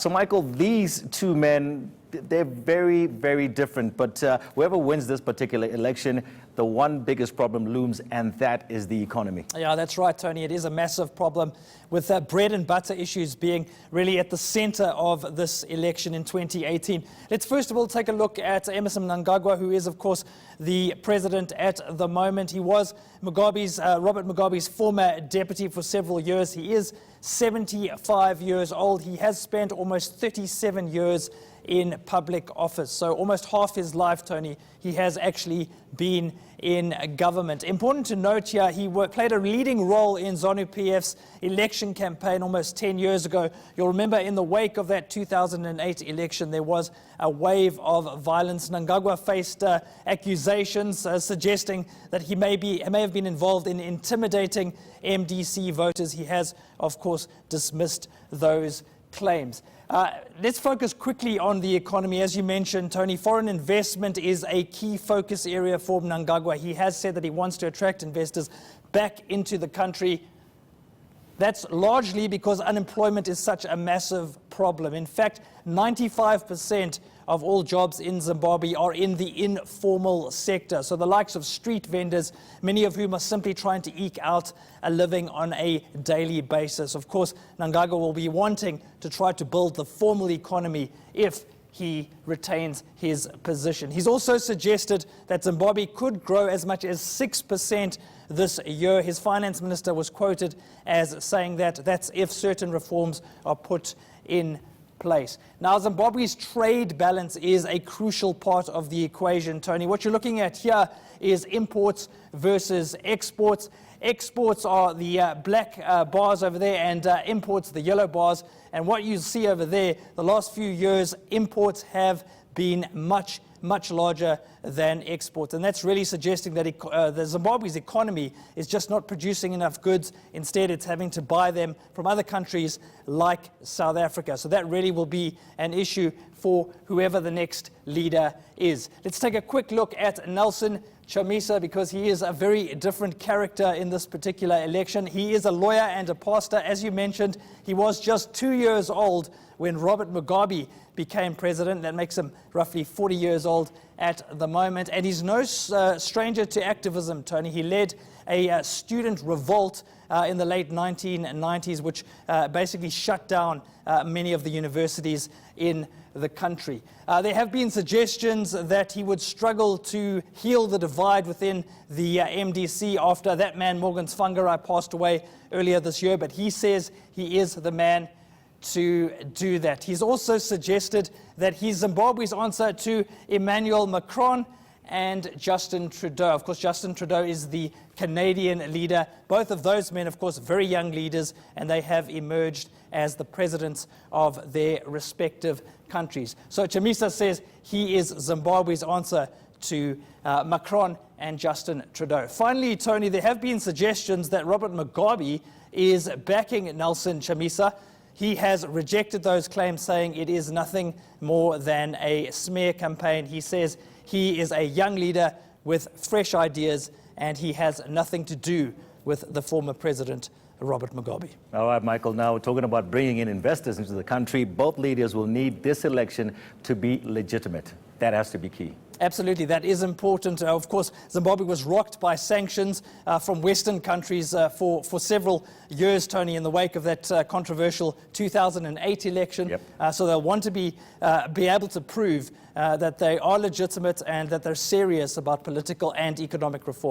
So, Michael, these two men, they're very, very different. But whoever wins this particular election, the one biggest problem looms, and that is the economy. Yeah, that's right, Tony. It is a massive problem, with bread and butter issues being really at the center of this election in 2018. Let's first of all take a look at Emmerson Mnangagwa, who is, of course, the president at the moment. He was Robert Mugabe's former deputy for several years. He is 75 years old. He has spent almost 37 years in public office. So almost half his life, Tony, he has actually been in government. Important to note here, he played a leading role in ZANU-PF's election campaign almost 10 years ago. You'll remember in the wake of that 2008 election, there was a wave of violence. Mnangagwa faced accusations suggesting that he may have been involved in intimidating MDC voters. He has, of course, dismissed those claims. Let's focus quickly on the economy. As you mentioned, Tony, foreign investment is a key focus area for Mnangagwa. He has said that he wants to attract investors back into the country. That's largely because unemployment is such a massive problem. In fact, 95% of all jobs in Zimbabwe are in the informal sector. So the likes of street vendors, many of whom are simply trying to eke out a living on a daily basis. Of course, Mnangagwa will be wanting to try to build the formal economy if he retains his position. He's also suggested that Zimbabwe could grow as much as 6% this year. His finance minister was quoted as saying that that's if certain reforms are put in place. Now, Zimbabwe's trade balance is a crucial part of the equation, Tony. What you're looking at here is imports versus exports. Exports are the black bars over there, and imports the yellow bars. And what you see over there, the last few years, imports have been much larger than exports. And that's really suggesting that the Zimbabwe's economy is just not producing enough goods. Instead, it's having to buy them from other countries like South Africa. So that really will be an issue for whoever the next leader is. Let's take a quick look at Nelson Chamisa, because he is a very different character in this particular election. He is a lawyer and a pastor. As you mentioned, he was just 2 years old when Robert Mugabe became president. That makes him roughly 40 years old at the moment. And he's no stranger to activism, Tony. He led a student revolt in the late 1990s, which basically shut down many of the universities in the country. There have been suggestions that he would struggle to heal the divide within the MDC after that man, Morgan Tsvangirai, passed away earlier this year, but he says he is the man to do that. He's also suggested that he's Zimbabwe's answer to Emmanuel Macron and Justin Trudeau. Of course, Justin Trudeau is the Canadian leader. Both of those men, of course, very young leaders, and they have emerged as the presidents of their respective countries. So Chamisa says he is Zimbabwe's answer to Macron and Justin Trudeau. Finally, Tony, there have been suggestions that Robert Mugabe is backing Nelson Chamisa. He has rejected those claims, saying it is nothing more than a smear campaign. He says he is a young leader with fresh ideas, and he has nothing to do with the former president, Robert Mugabe. All right, Michael, now we're talking about bringing in investors into the country. Both leaders will need this election to be legitimate. That has to be key. Absolutely, that is important. Of course, Zimbabwe was rocked by sanctions from Western countries for several years, Tony, in the wake of that controversial 2008 election. Yep. So they'll want to be able to prove that they are legitimate and that they're serious about political and economic reform.